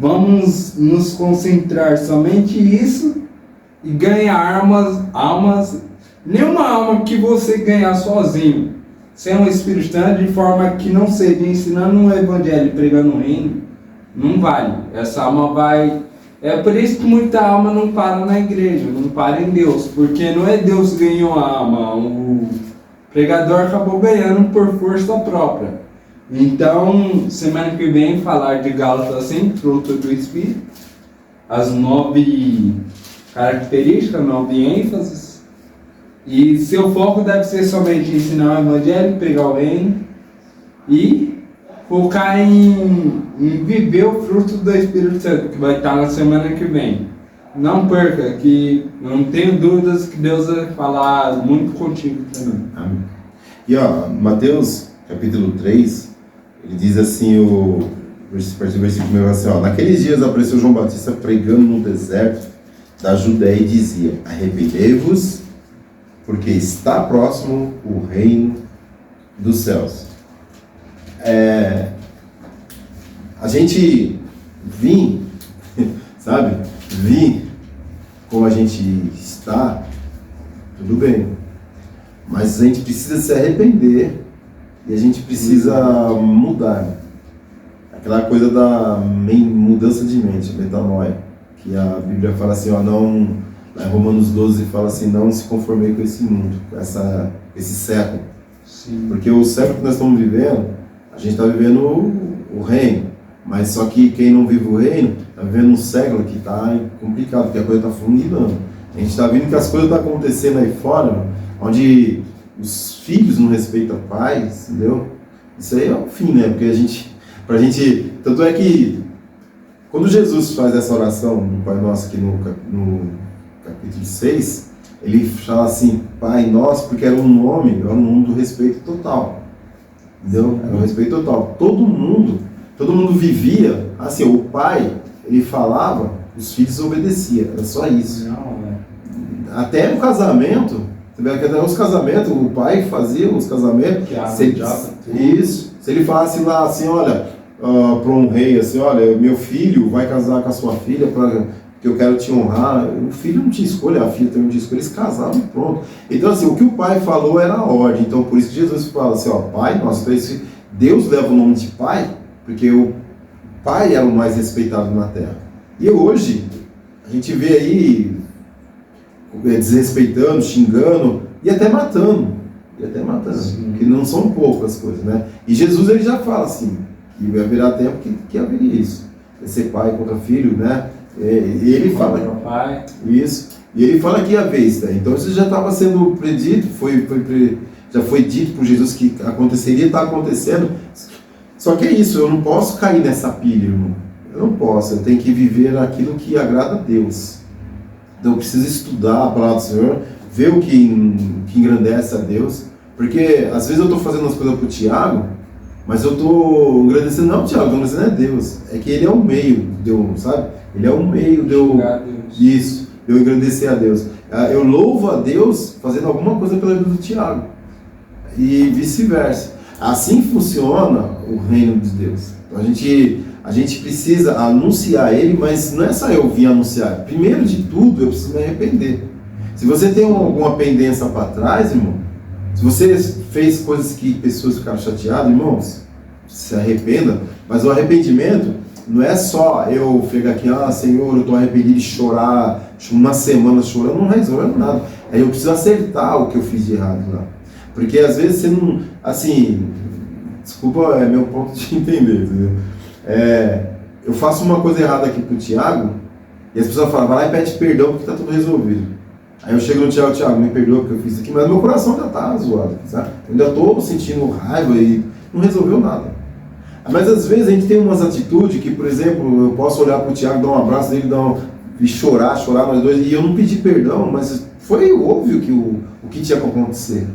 vamos nos concentrar somente nisso e ganhar almas, nenhuma alma que você ganhar sozinho, sem o Espírito Santo, de forma que não seja ensinando um evangelho, pregando o reino, não vale. Essa alma vai... É por isso que muita alma não para na igreja, não para em Deus, porque não é Deus que ganhou a alma, o pregador acabou ganhando por força própria. Então, semana que vem, falar de Gálatas assim, fruto do Espírito, as 9 características, 9 ênfases, e seu foco deve ser somente ensinar o evangelho, pregar o reino e focar em viver o fruto do Espírito Santo, que vai estar na semana que vem. Não perca, que não tenho dúvidas que Deus vai falar muito contigo também. Amém. E Mateus capítulo 3, ele diz assim, o versículo 1, assim, naqueles dias apareceu João Batista pregando no deserto da Judéia e dizia: arrependei-vos, porque está próximo o reino dos céus. A gente vir como a gente está, tudo bem, mas a gente precisa se arrepender e a gente precisa mudar. Aquela coisa da mudança de mente, metanoia, que a Bíblia fala assim, lá em Romanos 12 fala assim: não se conformei com esse mundo, com esse século. Sim. Porque o século que nós estamos vivendo, a gente está vivendo o reino, mas só que quem não vive o reino está vivendo um século que está complicado, porque a coisa está funilando. A gente está vendo que as coisas estão acontecendo aí fora, onde os filhos não respeitam pais, entendeu? Isso aí é o fim, né? Porque pra gente, tanto é que quando Jesus faz essa oração no Pai Nosso aqui no capítulo 6, ele fala assim: Pai Nosso, porque era um nome do respeito total. Entendeu? Era um respeito total. Todo mundo vivia assim, o pai, ele falava, os filhos obedeciam, era só isso. Até o casamento, você vê que até os casamentos, o pai fazia os casamentos. Se ele falasse lá assim, olha, para um rei assim, olha, meu filho vai casar com a sua filha porque eu quero te honrar. O filho não tinha escolha, a filha também não tinha escolha, eles casavam e pronto. Então assim, o que o pai falou era a ordem. Então por isso que Jesus fala assim, Pai Nosso. Então, Deus leva o nome de pai, porque o pai era o mais respeitado na terra. E hoje, a gente vê aí desrespeitando, xingando e até matando. Que não são poucas coisas, né? E Jesus, ele já fala assim, que haverá tempo que haveria isso. Vai ser pai contra filho, né? E ele fala isso. E ele fala que ia haver isso, né? Então isso já estava sendo predito, já foi dito por Jesus que aconteceria, está acontecendo. Só que é isso, eu não posso cair nessa pilha, irmão. Eu não posso, eu tenho que viver aquilo que agrada a Deus. Então eu preciso estudar a palavra do Senhor, ver o que engrandece a Deus. Porque às vezes eu estou fazendo as coisas para o Tiago, mas eu estou agradecendo, não, Tiago, estou agradecendo a Deus. É que ele é o meio, sabe? Ele é o meio de eu agradecer a Deus. Eu louvo a Deus fazendo alguma coisa pela vida do Tiago. E vice-versa. Assim funciona o reino de Deus. Então a gente precisa anunciar ele, mas não é só eu vir anunciar. Primeiro de tudo, eu preciso me arrepender. Se você tem alguma pendência para trás, irmão, se você fez coisas que pessoas ficaram chateadas, irmãos, se arrependa. Mas o arrependimento não é só eu chegar aqui, Senhor, eu estou arrependido, de chorar, uma semana chorando, não resolve nada. Aí eu preciso acertar o que eu fiz de errado lá. Porque às vezes você não, assim, desculpa, é meu ponto de entender, entendeu? Eu faço uma coisa errada aqui pro Tiago, e as pessoas falam, vai lá e pede perdão porque tá tudo resolvido. Aí eu chego no Tiago, me perdoa porque eu fiz isso aqui, mas meu coração já tá zoado, sabe? Eu ainda tô sentindo raiva e não resolveu nada. Mas às vezes a gente tem umas atitudes que, por exemplo, eu posso olhar pro Tiago, dar um abraço nele, e chorar nós dois, e eu não pedi perdão, mas foi óbvio que o que tinha que acontecer.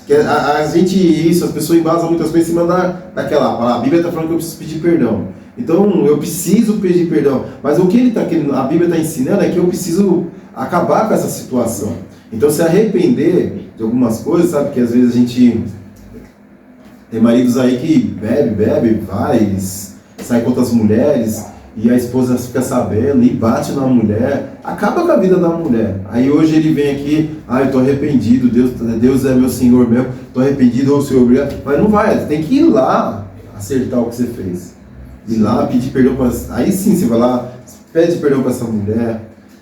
Que as pessoas embasam muitas coisas em cima daquela. A Bíblia está falando que eu preciso pedir perdão. Então eu preciso pedir perdão. Mas o que a Bíblia está ensinando é que eu preciso acabar com essa situação. Então se arrepender de algumas coisas, sabe? Que às vezes a gente tem maridos aí que bebe, vai, sai com outras mulheres. e a esposa fica sabendo e bate na mulher, acaba com a vida da mulher. Aí hoje ele vem aqui, eu tô arrependido, Deus é meu Senhor mesmo, tô arrependido, ô Senhor, obrigado. Mas não vai, tem que ir lá acertar o que você fez. Ir lá pedir perdão para... Aí sim você vai lá, pede perdão para essa mulher,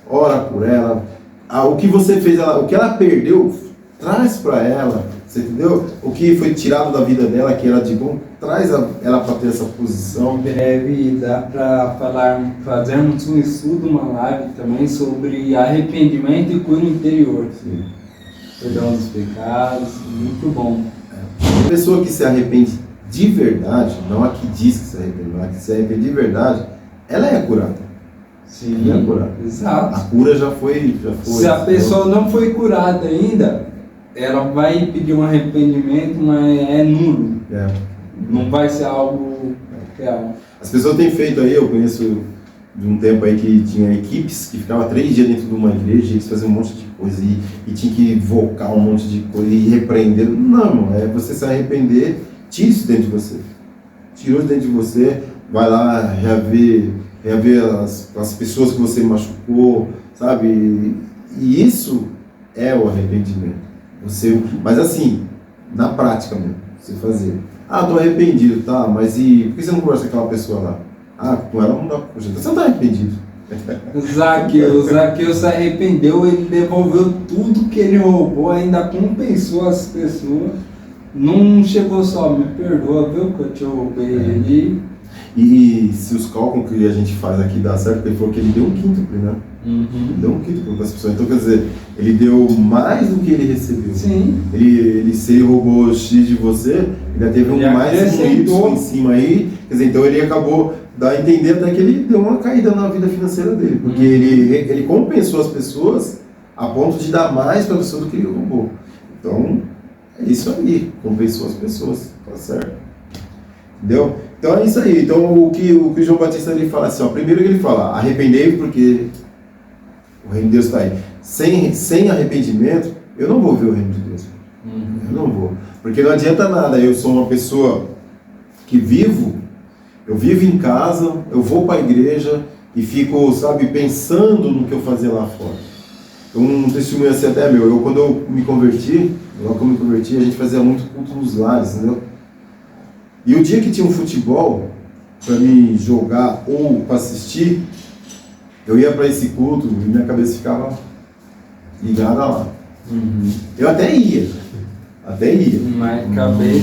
ora por ela, o que você fez, o que ela perdeu, traz para ela, você entendeu? O que foi tirado da vida dela, que era de bom, traz ela para ter essa posição. Em breve dá para fazermos um estudo, uma live também sobre arrependimento e cura interior. Sim. Perdão dos pecados, muito bom. A pessoa que se arrepende de verdade, não a que diz que se arrepende, mas a que se arrepende de verdade, ela é curada. Sim, Ela é curada. exato. A cura já foi. Se a pessoa não foi curada ainda, ela vai pedir um arrependimento, mas é nulo. É. Não vai ser algo real. As pessoas têm feito aí, eu conheço de um tempo aí que tinha equipes que ficavam 3 dias dentro de uma igreja e eles faziam um monte de coisa e tinha que invocar um monte de coisa e repreender. Não, irmão, é você se arrepender, tira isso dentro de você. Tirou isso dentro de você, vai lá reaver as pessoas que você machucou, sabe? E isso é o arrependimento. Mas assim, na prática mesmo, você fazer. Tô arrependido, tá, mas por que você não conversa com aquela pessoa lá? Com ela não dá pra conversar. Você não tá arrependido. Zaqueu se arrependeu, ele devolveu tudo que ele roubou, ainda compensou as pessoas. Não chegou só, me perdoa, viu, que eu te roubei ali. E se os cálculos que a gente faz aqui dá certo, ele falou que ele deu um quíntuplo, né? Ele deu um quíntuplo para as pessoas. Então, quer dizer, ele deu mais do que ele recebeu. Sim. Se ele roubou X de você, ele teve um mais um Y em cima aí. Quer dizer, então ele acabou, dá a entender até que ele deu uma caída na vida financeira dele. Porque ele compensou as pessoas a ponto de dar mais para a pessoa do que ele roubou. Então, é isso aí. Compensou as pessoas. Tá certo. Entendeu? Então é isso aí. Então o que João Batista ele fala assim, primeiro ele fala, arrependei-vos porque o reino de Deus está aí. Sem arrependimento, eu não vou ver o reino de Deus. Eu não vou. Porque não adianta nada, eu sou uma pessoa que eu vivo em casa, eu vou para a igreja e fico, pensando no que eu fazia lá fora. Um testemunho assim até meu, quando eu me converti, a gente fazia muito culto nos lares, entendeu? E o dia que tinha um futebol para me jogar ou para assistir, eu ia para esse culto e minha cabeça ficava ligada lá. Eu até ia.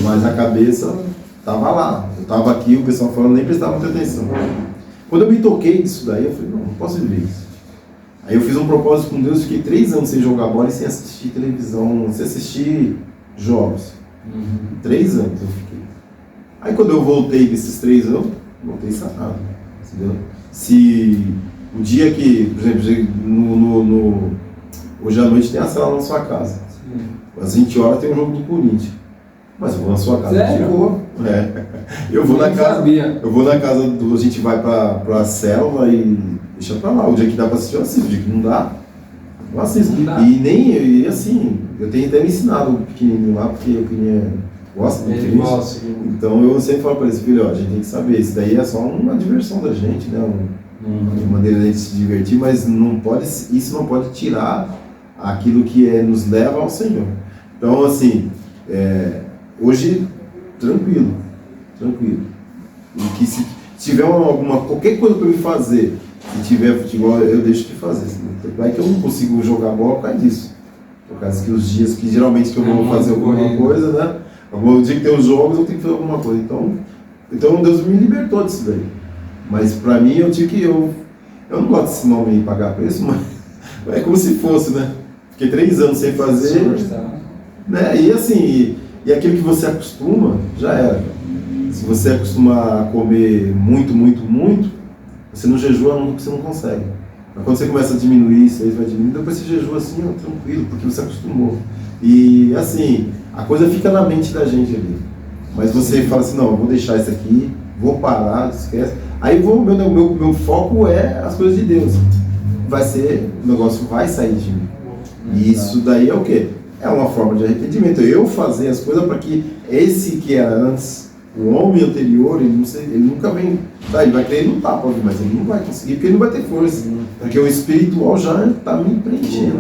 Mas a cabeça estava lá. Eu estava aqui, o pessoal falando, nem prestava muita atenção. Quando eu me toquei disso daí, eu falei, não posso viver isso. Aí eu fiz um propósito com Deus, fiquei 3 anos sem jogar bola e sem assistir televisão, sem assistir jogos. 3 anos eu fiquei. Aí quando eu voltei desses 3 anos, voltei sarado, entendeu? Se o dia que, por exemplo, hoje à noite tem a sala na sua casa, às 20 horas tem um jogo do Corinthians, mas eu vou na sua casa. Sério? Eu vou na casa, a gente vai pra selva e deixa pra lá, o dia que dá pra assistir eu assisto, o dia que não dá, eu assisto. E assim, eu tenho até me ensinado o pequenininho lá, porque o pequenininho gosta muito disso. Então eu sempre falo para eles, filho, a gente tem que saber, isso daí é só uma diversão da gente, né? Uma maneira de se divertir, mas isso não pode tirar aquilo que nos leva ao Senhor. Então, assim, hoje, tranquilo. E que se tiver qualquer coisa para me fazer, se tiver futebol, eu deixo de fazer. Vai que eu não consigo jogar bola por causa disso. Por causa que os dias que geralmente que eu vou fazer alguma coisa, né? O dia que tem os jogos, eu tenho que fazer alguma coisa. Então Deus me libertou disso daí. Mas pra mim, eu não gosto desse nome aí, pagar preço, mas é como se fosse, né? Fiquei 3 anos sem fazer, né? E assim, e aquilo que você acostuma, já era. Se você acostuma a comer muito, você não jejua nunca, porque você não consegue. Mas quando você começa a diminuir, isso aí vai diminuindo, depois você jejua assim, tranquilo, porque você acostumou. E assim, a coisa fica na mente da gente ali. Mas você fala assim, não, eu vou deixar isso aqui, vou parar, esquece. Aí meu foco é as coisas de Deus. O negócio vai sair de mim. E isso daí é o quê? É uma forma de arrependimento. Eu fazer as coisas para que esse que era antes O homem anterior, ele nunca vem, tá, ele vai querer lutar para vir, mas ele não vai conseguir, porque ele não vai ter força. Porque o espiritual já está me preenchendo.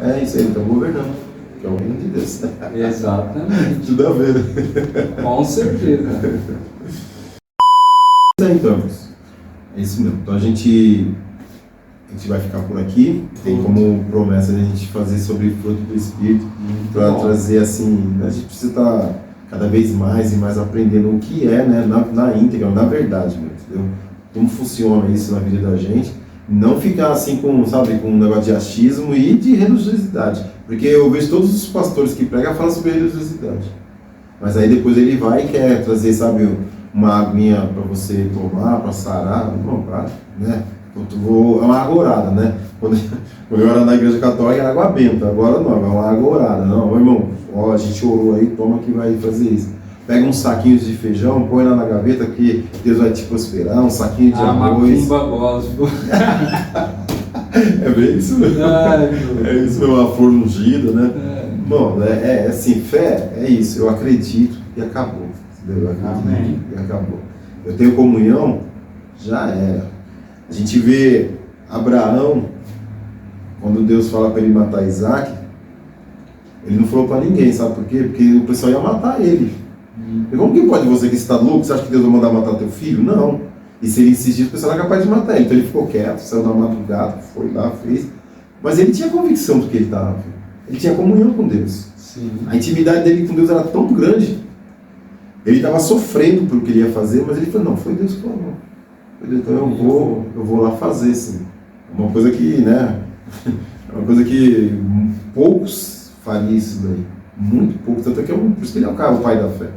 É isso aí, ele está governando, que é o reino de Deus. Exatamente. Tudo a ver. Com certeza. Então, é isso mesmo. Então a gente vai ficar por aqui. Tem como promessa a gente fazer sobre fruto do Espírito, para trazer assim, a gente precisa estar cada vez mais e mais aprendendo o que é, né, na íntegra, na verdade, entendeu? Como funciona isso na vida da gente. Não ficar assim com, sabe, com um negócio de achismo e de religiosidade. Porque eu vejo todos os pastores que pregam falam sobre religiosidade. Mas aí depois ele vai e quer trazer, sabe, uma aguinha para você tomar, para sarar. Não, para, né? É uma agorada, né? Quando eu era na igreja católica era água benta, agora não, é uma agorada. Não, meu irmão, ó, a gente orou aí, toma que vai fazer isso. Pega uns saquinhos de feijão, põe lá na gaveta que Deus vai te prosperar, um saquinho de arroz. Gospel. É bem isso mesmo. É isso mesmo, uma flor ungida, né? Bom, assim, fé é isso, eu acredito e acabou. Entendeu? Eu acredito. Amém. E acabou. Eu tenho comunhão, já era. A gente vê Abraão, quando Deus fala para ele matar Isaac, ele não falou para ninguém, sabe por quê? Porque o pessoal ia matar ele. E como que pode você que está louco, você acha que Deus vai mandar matar teu filho? Não. E se ele insistir, o pessoal era capaz de matar ele. Então ele ficou quieto, saiu na madrugada, foi lá, fez. Mas ele tinha convicção do que ele estava. Ele tinha comunhão com Deus. Sim. A intimidade dele com Deus era tão grande. Ele estava sofrendo pelo que ele ia fazer, mas ele falou, não, foi Deus que falou. Então eu vou lá fazer, sim. É uma coisa que, né? É uma coisa que poucos fariam isso daí. Muito pouco. Tanto é que por isso que ele é o pai da fé.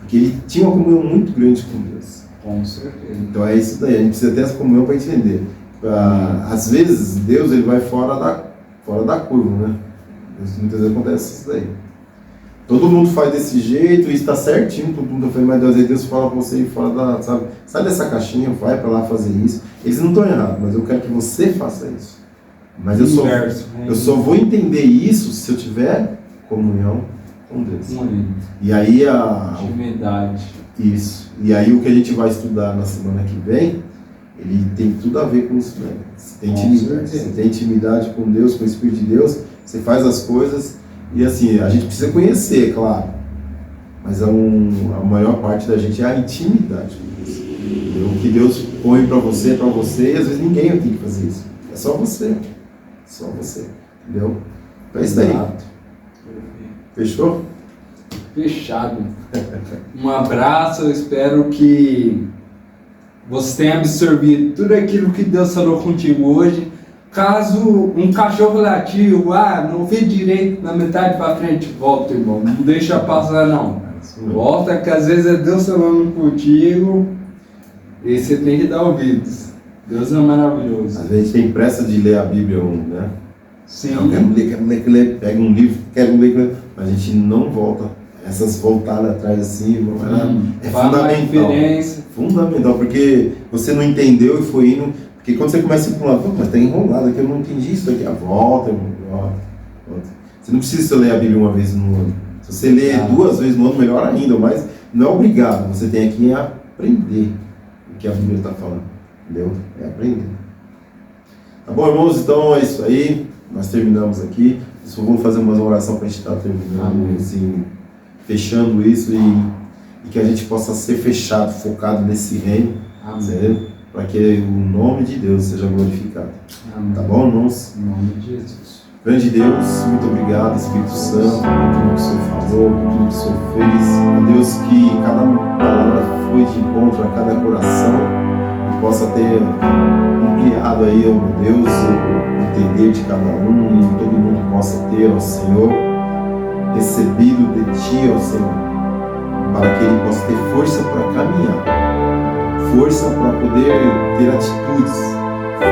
Porque ele tinha uma comunhão muito grande com Deus. Com certeza. Então é isso daí. A gente precisa ter essa comunhão para entender. Às vezes, Deus ele vai fora da curva, né? Muitas vezes acontece isso daí. Todo mundo faz desse jeito e está certinho, todo mundo faz, mas às vezes Deus fala para você ir fora da, sabe? Sai dessa caixinha, vai para lá fazer isso. Eles não estão errados, mas eu quero que você faça isso. Mas eu só vou entender isso se eu tiver comunhão com Deus. E aí intimidade. Isso. E aí o que a gente vai estudar na semana que vem, ele tem tudo a ver com isso, né? Você tem intimidade com Deus, com o Espírito de Deus, você faz as coisas. E assim, a gente precisa conhecer, claro, mas a maior parte da gente é a intimidade com Deus. O que Deus põe para você, e às vezes ninguém tem que fazer isso. É só você. Só você. Entendeu? Então é isso daí. Fechou? Fechado. Um abraço, eu espero que você tenha absorvido tudo aquilo que Deus falou contigo hoje. Caso um cachorro latiu, não vi direito na metade para frente, volta, irmão, não deixa passar não. Volta, que às vezes é Deus falando contigo e você tem que dar ouvidos. Deus é maravilhoso. Às vezes tem pressa de ler a Bíblia, né? Sim. Não, quero ler, pega um livro, quero ler, mas a gente não volta. Essas voltadas atrás assim, é fundamental. Fundamental, porque você não entendeu e foi indo. Porque quando você começa a ir para um lado, mas está enrolado aqui, eu não entendi isso aqui. Volta. Você não precisa ler a Bíblia uma vez no ano. Se você ler 2 vezes no ano, melhor ainda, mas não é obrigado. Você tem que aprender o que a Bíblia está falando. Entendeu? É aprender. Tá bom, irmãos? Então é isso aí. Nós terminamos aqui. Só vou fazer uma oração para a gente estar terminando, assim, fechando isso e que a gente possa ser fechado, focado nesse reino. Certo? Para que o nome de Deus seja glorificado. Amém. Tá bom, irmãos? Em nome de Jesus. Grande Deus, muito obrigado, Espírito Santo, por tudo que o Senhor falou, por tudo que o Senhor fez. Ó Deus, que cada palavra foi de encontro a cada coração e possa ter ampliado aí, ó meu Deus, o entender de cada um e todo mundo possa ter, ó Senhor, recebido de Ti, ó Senhor, para que ele possa ter força para caminhar. Força para poder ter atitudes,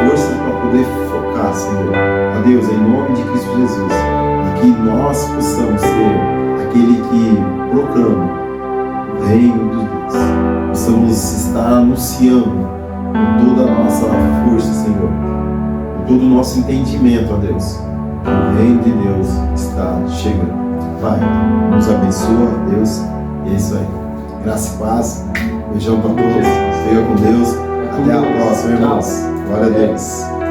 força para poder focar, Senhor. A Deus, em nome de Cristo Jesus, e que nós possamos ser aquele que proclama o reino de Deus. Possamos estar anunciando com toda a nossa força, Senhor, com todo o nosso entendimento, ó Deus, que o reino de Deus está chegando. Pai, nos abençoa, Deus, e é isso aí. Graça e paz. Beijão para todos. Fica com Deus. Até a próxima, irmãos. Glória a Deus.